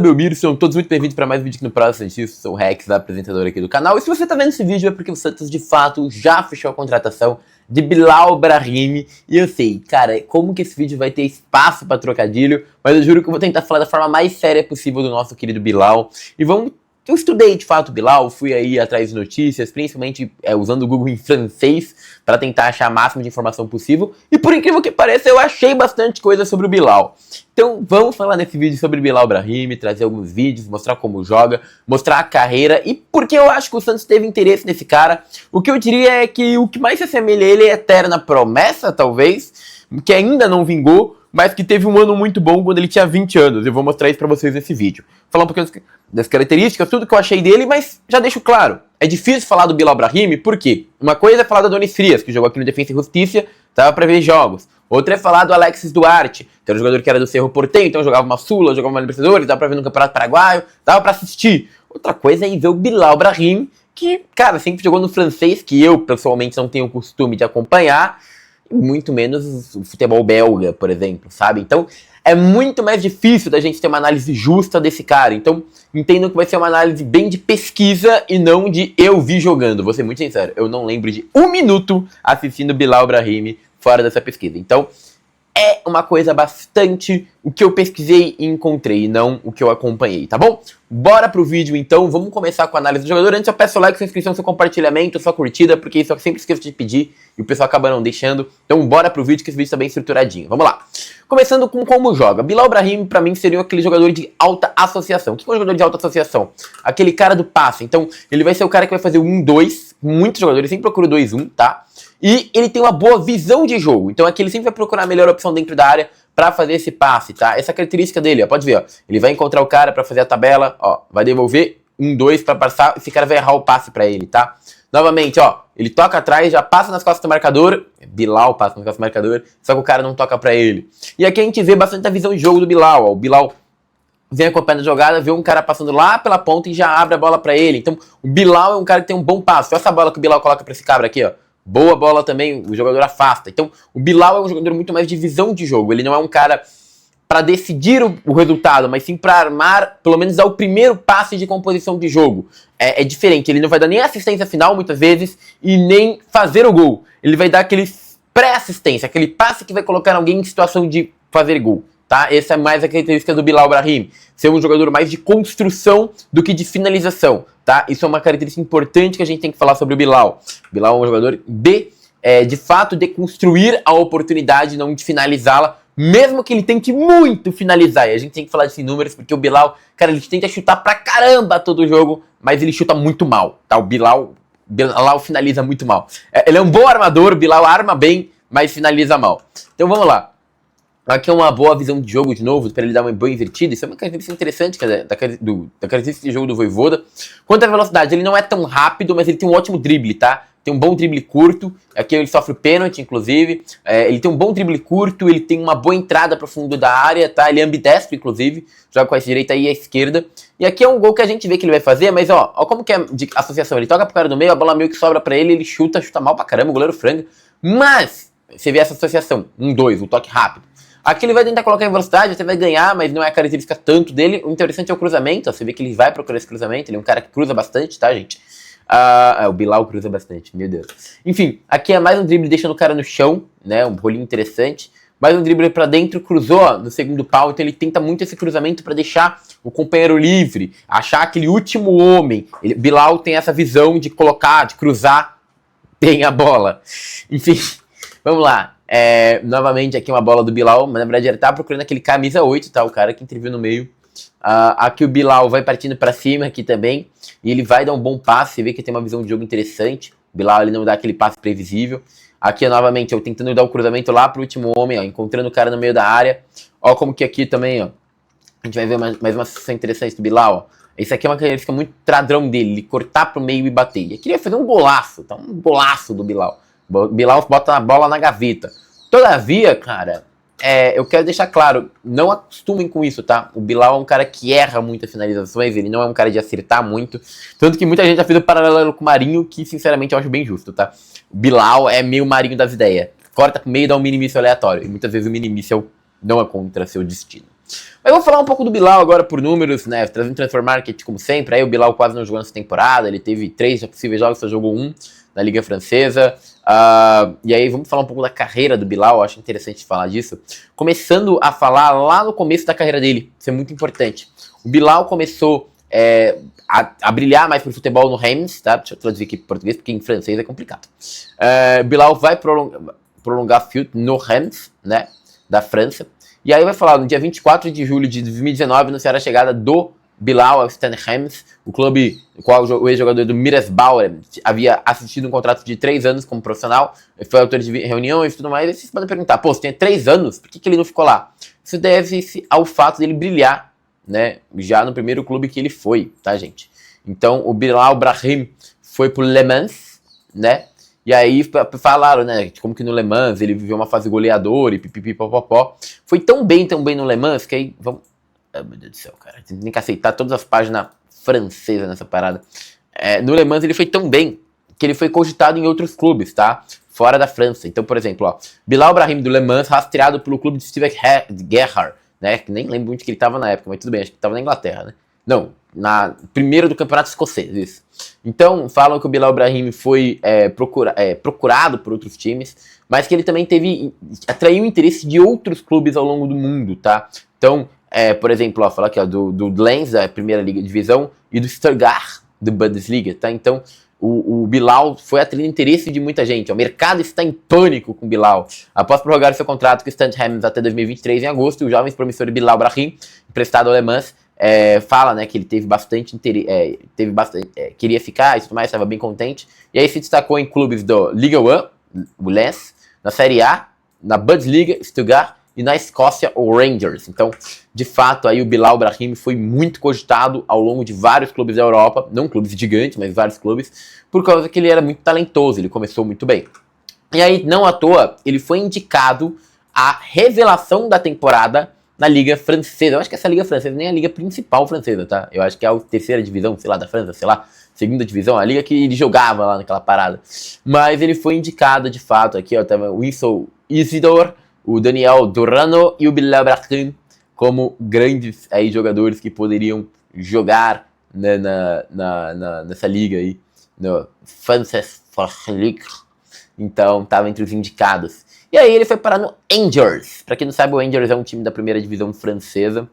Belmiro, sejam todos muito bem-vindos para mais um vídeo aqui no Próximo Santos. Sou o Rex, apresentador aqui do canal. E se você tá vendo esse vídeo é porque o Santos de fato já fechou a contratação de Bilal Brahimi. E eu sei, cara, como que esse vídeo vai ter espaço para trocadilho, mas eu juro que eu vou tentar falar da forma mais séria possível do nosso querido Bilal. E vamos... Eu estudei de fato o Bilal, fui aí atrás de notícias, principalmente usando o Google em francês para tentar achar o máximo de informação possível. E por incrível que pareça, eu achei bastante coisa sobre o Bilal. Então vamos falar nesse vídeo sobre Bilal Brahimi, trazer alguns vídeos, mostrar como joga, mostrar a carreira e porque eu acho que o Santos teve interesse nesse cara. O que eu diria é que o que mais se assemelha a ele é a eterna promessa, talvez, que ainda não vingou, mas que teve um ano muito bom quando ele tinha 20 anos. Eu vou mostrar isso pra vocês nesse vídeo. Falar um pouquinho das características, tudo que eu achei dele, mas já deixo claro. É difícil falar do Bilal Brahimi, por quê? Uma coisa é falar do Adonis Frias, que jogou aqui no Defensa e Justiça, tava pra ver jogos. Outra é falar do Alexis Duarte, que era um jogador que era do Cerro Porteño, então jogava uma Sula, jogava uma Libertadores, dava pra ver no Campeonato Paraguaio, dava pra assistir. Outra coisa é ir ver o Bilal Brahimi, que, cara, sempre jogou no francês, que eu, pessoalmente, não tenho o costume de acompanhar, muito menos o futebol belga, por exemplo, sabe? Então, é muito mais difícil da gente ter uma análise justa desse cara. Então, entendo que vai ser uma análise bem de pesquisa e não de eu vi jogando. Vou ser muito sincero, eu não lembro de um minuto assistindo Bilal Brahimi fora dessa pesquisa. Então, é uma coisa bastante o que eu pesquisei e encontrei, e não o que eu acompanhei, tá bom? Bora pro vídeo então, vamos começar com a análise do jogador. Antes eu peço o like, sua inscrição, seu compartilhamento, sua curtida, porque isso eu sempre esqueço de pedir e o pessoal acaba não deixando. Então bora pro vídeo, que esse vídeo tá bem estruturadinho. Vamos lá. Começando com como joga. Bilal Brahimi, pra mim, seria aquele jogador de alta associação. O que é um jogador de alta associação? Aquele cara do passe. Então, ele vai ser o cara que vai fazer o 1-2. Muitos jogadores sempre procuram o 2-1, tá? E ele tem uma boa visão de jogo. Então aqui ele sempre vai procurar a melhor opção dentro da área pra fazer esse passe, tá? Essa característica dele, ó, pode ver, ó. Ele vai encontrar o cara pra fazer a tabela, ó. Vai devolver 1-2 pra passar. Esse cara vai errar o passe pra ele, tá? Novamente, ó. Ele toca atrás, já passa nas costas do marcador. Bilal passa nas costas do marcador, só que o cara não toca pra ele. E aqui a gente vê bastante a visão de jogo do Bilal, ó. O Bilal vem acompanhando a jogada, vê um cara passando lá pela ponta e já abre a bola pra ele. Então, o Bilal é um cara que tem um bom passe. Olha essa bola que o Bilal coloca pra esse cabra aqui, ó. Boa bola também, o jogador afasta. Então, o Bilal é um jogador muito mais de visão de jogo. Ele não é um cara para decidir o resultado, mas sim para armar, pelo menos dar o primeiro passe de composição de jogo. É diferente, ele não vai dar nem assistência final, muitas vezes, e nem fazer o gol. Ele vai dar aquele pré-assistência, aquele passe que vai colocar alguém em situação de fazer gol. Tá? Essa é mais a característica do Bilal Brahimi. Ser um jogador mais de construção do que de finalização. Tá? Isso é uma característica importante que a gente tem que falar sobre o Bilal. O Bilal é um jogador de fato, de construir a oportunidade, não de finalizá-la. Mesmo que ele tente muito finalizar. E a gente tem que falar desses números, porque o Bilal, cara, ele tenta chutar pra caramba todo jogo, mas ele chuta muito mal. Tá? O Bilal finaliza muito mal. Ele é um bom armador, o Bilal arma bem, mas finaliza mal. Então vamos lá. Aqui é uma boa visão de jogo de novo, para ele dar uma boa invertida. Isso é uma característica interessante da característica de jogo do Vojvoda. Quanto à velocidade, ele não é tão rápido, mas ele tem um ótimo drible, tá? Tem um bom drible curto. Aqui ele sofre pênalti, inclusive. Ele tem um bom drible curto, ele tem uma boa entrada para o fundo da área, tá? Ele é ambidestro, inclusive. Joga com a direita e a esquerda. E aqui é um gol que a gente vê que ele vai fazer, mas ó como que é de associação. Ele toca pro cara do meio, a bola meio que sobra para ele, ele chuta mal pra caramba, o goleiro franga. Mas, você vê essa associação, 1-2, o toque rápido. Aqui ele vai tentar colocar em velocidade, você vai ganhar, mas não é a característica tanto dele. O interessante é o cruzamento, ó, você vê que ele vai procurar esse cruzamento, ele é um cara que cruza bastante, tá, gente? O Bilal cruza bastante, meu Deus. Enfim, aqui é mais um drible deixando o cara no chão, né, um rolinho interessante. Mais um drible pra dentro, cruzou ó, no segundo pau, então ele tenta muito esse cruzamento pra deixar o companheiro livre, achar aquele último homem. Bilal tem essa visão de colocar, de cruzar, tem a bola. Enfim, vamos lá. Novamente aqui uma bola do Bilal, mas na verdade ele tá procurando aquele camisa 8, tá? O cara que interviu no meio. Aqui o Bilal vai partindo pra cima aqui também, e ele vai dar um bom passe, você vê que tem uma visão de jogo interessante. O Bilal ele não dá aquele passe previsível. Aqui novamente eu tentando dar o cruzamento lá pro último homem, ó, encontrando o cara no meio da área. Ó como que aqui também, ó, a gente vai ver mais uma sessão interessante do Bilal, ó. Esse aqui é uma característica muito tradrão dele, ele cortar pro meio e bater. E aqui ele vai fazer um golaço, tá? Um golaço do Bilal. O Bilal bota a bola na gaveta. Todavia, cara, eu quero deixar claro, não acostumem com isso, tá? O Bilal é um cara que erra muitas finalizações, ele não é um cara de acertar muito. Tanto que muita gente já fez o paralelo com o Marinho, que sinceramente eu acho bem justo, tá? O Bilal é meio Marinho das ideias. Corta pro meio e dá um mini-míssil aleatório. E muitas vezes o mini-míssil não é contra seu destino. Mas eu vou falar um pouco do Bilal agora por números, né? Trazendo Transfer Market como sempre. Aí o Bilal quase não jogou nessa temporada. Ele teve 3 possíveis jogos, só jogou 1 na Liga Francesa. E aí vamos falar um pouco da carreira do Bilal. Eu acho interessante falar disso. Começando a falar lá no começo da carreira dele. Isso é muito importante. O Bilal começou a brilhar mais pro futebol no Reims, tá? Deixa eu traduzir aqui para português, porque em francês é complicado. Bilal vai prolongar field no Reims, né? Da França. E aí vai falar, no dia 24 de julho de 2019, anunciaram a chegada do Bilal ao Stade Reims, o clube no qual o ex-jogador do Mirersbauer havia assistido um contrato de 3 anos como profissional, foi autor de reuniões e tudo mais. E vocês podem perguntar, pô, se tem 3 anos, por que ele não ficou lá? Isso deve-se ao fato dele brilhar, né, já no primeiro clube que ele foi, tá, gente? Então, o Bilal Brahim foi pro Le Mans, né? E aí falaram, né, como que no Le Mans ele viveu uma fase goleadora e pipipipopopó. Foi tão bem no Le Mans que aí, vamos... Oh, meu Deus do céu, cara, tem que aceitar todas as páginas francesas nessa parada. No Le Mans ele foi tão bem que ele foi cogitado em outros clubes, tá? Fora da França. Então, por exemplo, ó, Bilal Brahim do Le Mans, rastreado pelo clube de Steven Gerrard, né, que nem lembro onde que ele tava na época, mas tudo bem, acho que tava na Inglaterra, né? Não, primeiro do campeonato escocês, isso. Então, falam que o Bilal Brahim foi procurado por outros times, mas que ele também atraiu o interesse de outros clubes ao longo do mundo, tá? Então, por exemplo, ó, fala aqui ó, do Lens, da primeira liga de divisão, e do Stuttgart, do Bundesliga, tá? Então, o Bilal foi atraindo interesse de muita gente. O mercado está em pânico com o Bilal. Após prorrogar seu contrato com o Stade Reims até 2023, em agosto, o jovem promissor Bilal Brahim, emprestado ao Le Mans, fala, né, que ele teve bastante interesse, queria ficar e tudo mais, estava bem contente. E aí se destacou em clubes do Liga 1, o Lens, na Série A, na Bundesliga, Stuttgart, e na Escócia, o Rangers. Então, de fato, aí o Bilal Brahim foi muito cogitado ao longo de vários clubes da Europa, não clubes gigantes, mas vários clubes, por causa que ele era muito talentoso, ele começou muito bem. E aí, não à toa, ele foi indicado a revelação da temporada na Liga Francesa. Eu acho que essa Liga Francesa nem é a Liga principal francesa, tá? Eu acho que é a terceira divisão, sei lá, da França, sei lá, segunda divisão, a liga que ele jogava lá naquela parada. Mas ele foi indicado, de fato, aqui, ó, tava o Winston Isidore, o Daniel Durano e o Bilal Brahim como grandes aí jogadores que poderiam jogar, né, nessa liga aí, no Frances League. Então, estava entre os indicados. E aí ele foi parar no Angers. Para quem não sabe, o Angers é um time da primeira divisão francesa.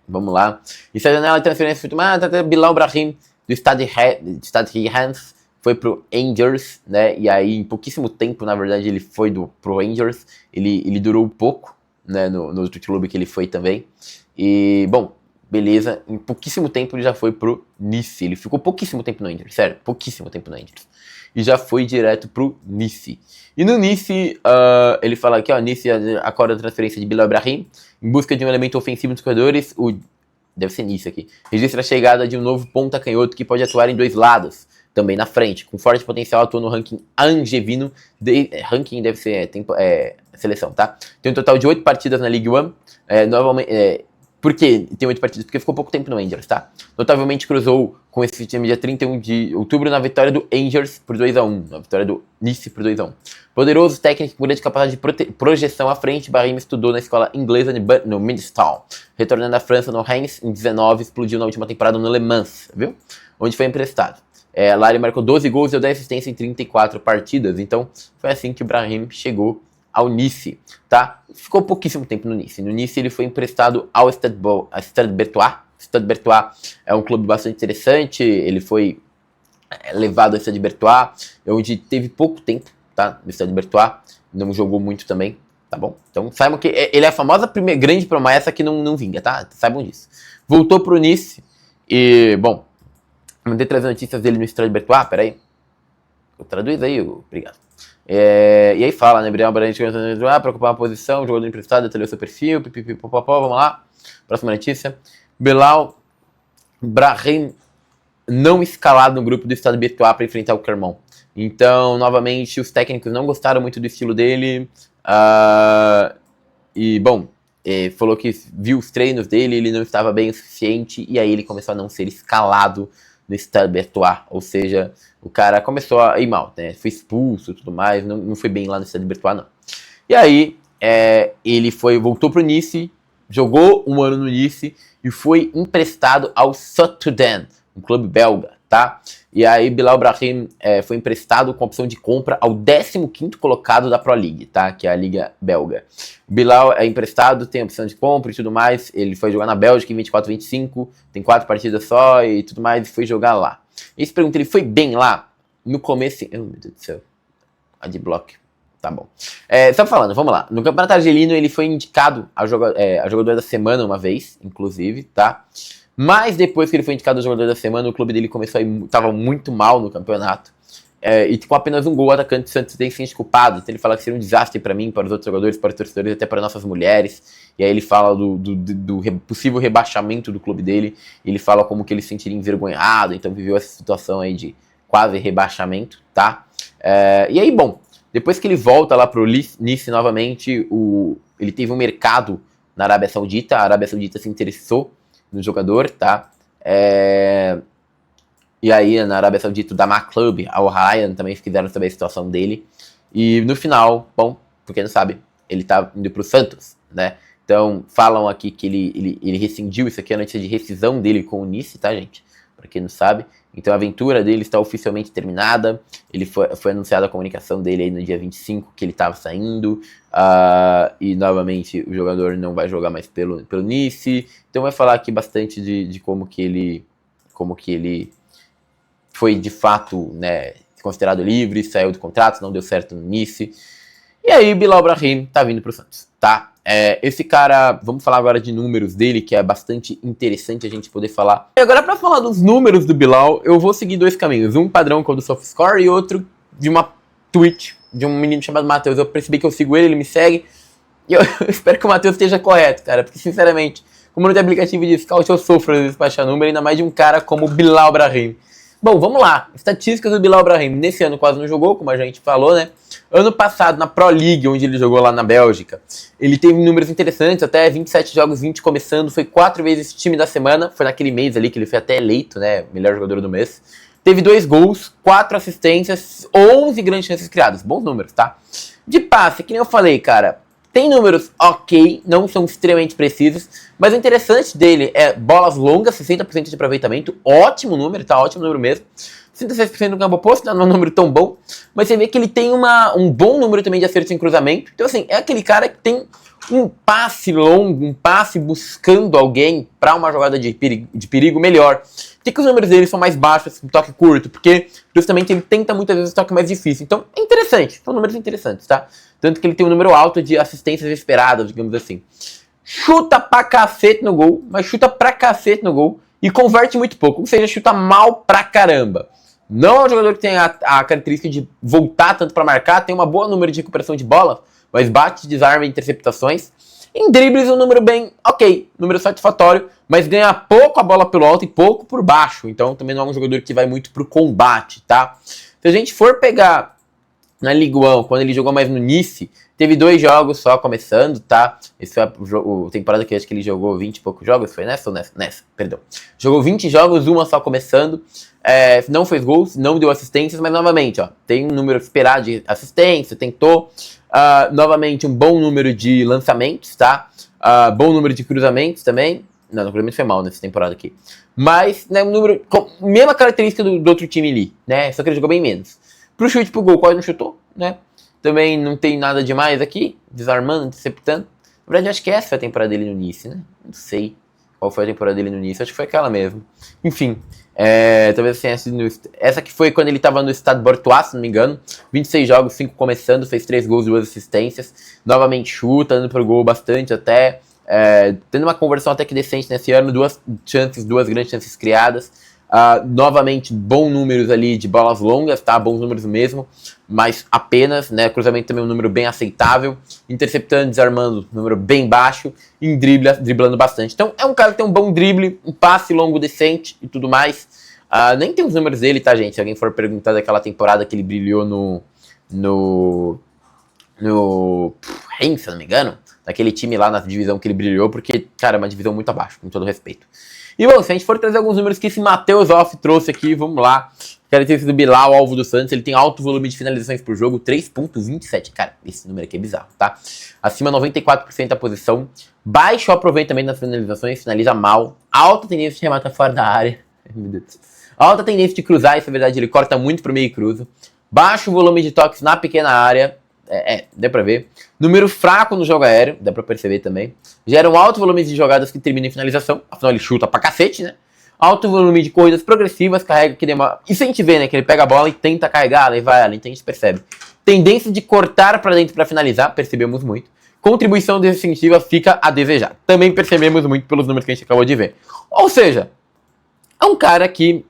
Vamos lá. E se a janela de transferência foi Bilal Brahim do Stade Reims foi pro Angers, né? E aí, em pouquíssimo tempo, na verdade, ele foi pro Angers. Ele durou pouco, né? No outro clube que ele foi também. E, bom, beleza. Em pouquíssimo tempo ele já foi pro Nice. Ele ficou pouquíssimo tempo no Angers, sério, pouquíssimo tempo no Angers. E já foi direto pro Nice. E no Nice, ele fala aqui, ó, Nice acorda a transferência de Bilal Brahim em busca de um elemento ofensivo nos corredores. Deve ser Nice aqui. Registra a chegada de um novo ponta canhoto que pode atuar em 2 lados, também na frente, com forte potencial, atua no ranking angevino, ranking deve ser seleção, tá? Tem um total de 8 partidas na Ligue 1, por que tem 8 partidas? Porque ficou pouco tempo no Angers, tá? Notavelmente cruzou com esse time dia 31 de outubro na vitória do Angers por 2-1, na vitória do Nice por 2-1. Poderoso técnico com grande capacidade de projeção à frente, Brahim estudou na escola inglesa no Midstown. Retornando à França no Reims, em 19, explodiu na última temporada no Le Mans, viu? Onde foi emprestado. Lá ele marcou 12 gols e deu 10 assistências em 34 partidas. Então, foi assim que o Brahim chegou ao Nice, tá? Ficou pouquíssimo tempo no Nice. No Nice ele foi emprestado ao Stade Bertois. Stade Bertois é um clube bastante interessante. Ele foi levado ao Stade Bertois, onde teve pouco tempo, tá? No Stade Bertois. Não jogou muito também, tá bom? Então, saibam que ele é a famosa grande promessa que não vinga, tá? Saibam disso. Voltou pro Nice e, bom, mandei trazer notícias dele no Stade Bertois, peraí. Eu traduzo aí, obrigado. E aí fala, né, Bilal Brahim para ocupar uma posição, jogador emprestado, detalhou seu perfil, pipipipopopó, vamos lá. Próxima notícia. Bilal Brahim não escalado no grupo do Stade Bertois para enfrentar o Clermont. Então, novamente, os técnicos não gostaram muito do estilo dele. E, bom, falou que viu os treinos dele, ele não estava bem o suficiente, e aí ele começou a não ser escalado no Stade Bertois, ou seja, o cara começou a ir mal, né? Foi expulso e tudo mais, não foi bem lá no Stade Bertois, não. E aí, ele voltou pro Nice, jogou um ano no Nice e foi emprestado ao Sotterden, um clube belga, tá? E aí Bilal Brahim foi emprestado com opção de compra ao 15º colocado da Pro League, tá? Que é a liga belga. O Bilal é emprestado, tem opção de compra e tudo mais. Ele foi jogar na Bélgica em 24-25, tem 4 partidas só e tudo mais, e foi jogar lá. E se pergunta, ele foi bem lá? No começo... Oh, meu Deus do céu. Adblock. Tá bom. Só falando, vamos lá. No Campeonato Argelino ele foi indicado a jogador da semana uma vez, inclusive, tá? Mas depois que ele foi indicado ao jogador da semana, o clube dele tava muito mal no campeonato. E com apenas um gol, o atacante do Santos tem se sente culpado. Então ele fala que seria um desastre para mim, para os outros jogadores, para os torcedores, até para nossas mulheres. E aí ele fala do possível rebaixamento do clube dele. Ele fala como que ele se sentiria envergonhado, então viveu essa situação aí de quase rebaixamento, tá? E aí, bom, depois que ele volta lá pro Nice novamente, ele teve um mercado na Arábia Saudita. A Arábia Saudita se interessou no jogador, tá? E aí, na Arábia Saudita, o Damak Club, Al Rayyan, também quiseram saber a situação dele. E no final, bom, pra quem não sabe, ele tá indo pro Santos, né? Então, falam aqui que ele rescindiu, isso aqui é a notícia de rescisão dele com o Nice, tá, gente? Pra quem não sabe. Então, a aventura dele está oficialmente terminada. Ele foi anunciada a comunicação dele aí no dia 25, que ele estava saindo. E, novamente, o jogador não vai jogar mais pelo Nice. Então, vai falar aqui bastante de como que ele foi, de fato, né, considerado livre, saiu do contrato, não deu certo no Nice. E aí, Bilal Brahim tá vindo pro Santos, tá? Esse cara, vamos falar agora de números dele, que é bastante interessante a gente poder falar. E agora, pra falar dos números do Bilal, eu vou seguir 2 caminhos. Um padrão, que é o do SofaScore, e outro de uma tweet de um menino chamado Matheus. Eu percebi que eu sigo ele me segue, e eu espero que o Matheus esteja correto, cara, porque, sinceramente, como não tem aplicativo de scout, eu sofro às vezes pra achar número, ainda mais de um cara como o Bilal Brahim. Bom, vamos lá. Estatísticas do Bilal Brahim. Nesse ano quase não jogou, como a gente falou, né? Ano passado, na Pro League, onde ele jogou lá na Bélgica, ele teve números interessantes, até 27 jogos, 20 começando, foi 4 vezes time da semana, foi naquele mês ali que ele foi até eleito, né? Melhor jogador do mês. Teve 2 gols, 4 assistências, 11 grandes chances criadas. Bons números, tá? De passe, que nem eu falei, cara, tem números ok, não são extremamente precisos, mas o interessante dele é bolas longas, 60% de aproveitamento, ótimo número, tá? Ótimo número mesmo. 66% no campo oposto, não é um número tão bom, mas você vê que ele tem um bom número também de acertos em cruzamento. Então, assim, é aquele cara que tem um passe longo, um passe buscando alguém para uma jogada de perigo melhor. Por que os números dele são mais baixos, um toque curto? Porque justamente ele tenta muitas vezes o toque mais difícil. Então, é interessante, são números interessantes, tá? Tanto que ele tem um número alto de assistências esperadas, digamos assim. Chuta pra cacete no gol, mas chuta pra cacete no gol e converte muito pouco, ou seja, chuta mal pra caramba. Não é um jogador que tem a característica de voltar tanto pra marcar, tem uma boa número de recuperação de bola, mas bate, desarma e interceptações. Em dribles, um número bem ok, número satisfatório, mas ganha pouco a bola pelo alto e pouco por baixo. Então também não é um jogador que vai muito pro combate, tá? Se a gente for pegar na Ligue 1, quando ele jogou mais no Nice, teve 2 jogos só começando, tá? Esse foi a temporada que eu acho que ele jogou 20 e poucos jogos, foi nessa ou nessa? Nessa, perdão. Jogou 20 jogos, uma só começando, não fez gols, não deu assistências, mas novamente, ó, tem um número esperado de assistência, tentou, novamente um bom número de lançamentos, tá? Bom número de cruzamentos também. Não, o cruzamento foi mal nessa temporada aqui. Mas, né, um número, mesma característica do outro time ali, né? Só que ele jogou bem menos. Pro chute, pro gol, quase não chutou, né? Também não tem nada demais aqui, desarmando, interceptando. Na verdade, acho que essa foi a temporada dele no Nice, né? Não sei qual foi a temporada dele no Nice, acho que foi aquela mesmo. Enfim, talvez tenha sido essa que foi quando ele tava no Stade Bortois, se não me engano. 26 jogos, 5 começando, fez 3 gols, 2 assistências. Novamente chuta, dando pro gol bastante até. Tendo uma conversão até que decente nesse ano, 2 grandes chances criadas. Novamente, bons números ali de bolas longas, tá? Bons números mesmo, mas apenas, né? Cruzamento também é um número bem aceitável. Interceptando, desarmando, número bem baixo. Em driblando bastante. Então, é um cara que tem um bom drible, um passe longo decente e tudo mais. Nem tem os números dele, tá, gente? Se alguém for perguntar daquela temporada que ele brilhou no Reims, se não me engano, daquele time lá na divisão que ele brilhou, porque, cara, é uma divisão muito abaixo, com todo respeito. E bom, se a gente for trazer alguns números que esse Matheus Off trouxe aqui, vamos lá. Característica do Bilal, alvo do Santos, ele tem alto volume de finalizações por jogo, 3.27. Cara, esse número aqui é bizarro, tá? Acima 94% da posição, baixo aproveitamento nas finalizações, finaliza mal, alta tendência de rematar fora da área, meu Deus. Alta tendência de cruzar, isso é verdade, ele corta muito pro meio e cruza. Baixo volume de toques na pequena área, deu pra ver. Número fraco no jogo aéreo, dá pra perceber também. Gera um alto volume de jogadas que terminam em finalização, afinal ele chuta pra cacete, né? Alto volume de corridas progressivas, carrega que demora. Isso a gente vê, né? Que ele pega a bola e tenta carregar, levar ela, então a gente percebe. Tendência de cortar pra dentro pra finalizar, percebemos muito. Contribuição defensiva fica a desejar. Também percebemos muito pelos números que a gente acabou de ver. Ou seja, é um cara que,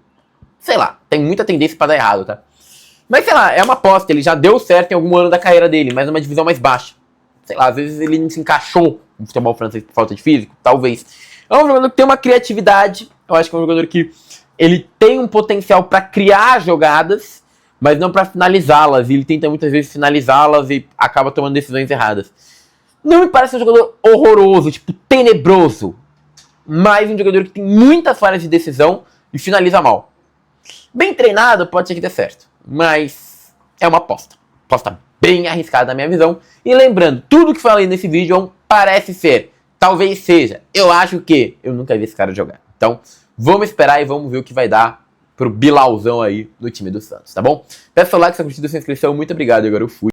sei lá, tem muita tendência pra dar errado, tá? Mas sei lá, é uma aposta, ele já deu certo em algum ano da carreira dele, mas numa divisão mais baixa. Sei lá, às vezes ele não se encaixou no futebol francês por falta de físico, talvez. É um jogador que tem uma criatividade, eu acho que é um jogador que ele tem um potencial pra criar jogadas, mas não pra finalizá-las, e ele tenta muitas vezes finalizá-las e acaba tomando decisões erradas. Não me parece um jogador horroroso, tipo, tenebroso, mas um jogador que tem muitas falhas de decisão e finaliza mal. Bem treinado, pode ser que dê certo, mas é uma aposta. Aposta bem arriscada na minha visão. E lembrando, tudo que falei nesse vídeo parece ser, talvez seja, eu acho que, eu nunca vi esse cara jogar. Então, vamos esperar e vamos ver o que vai dar pro Bilalzão aí no time do Santos, tá bom? Peço seu like, sua curtida, sua inscrição, muito obrigado, agora eu fui.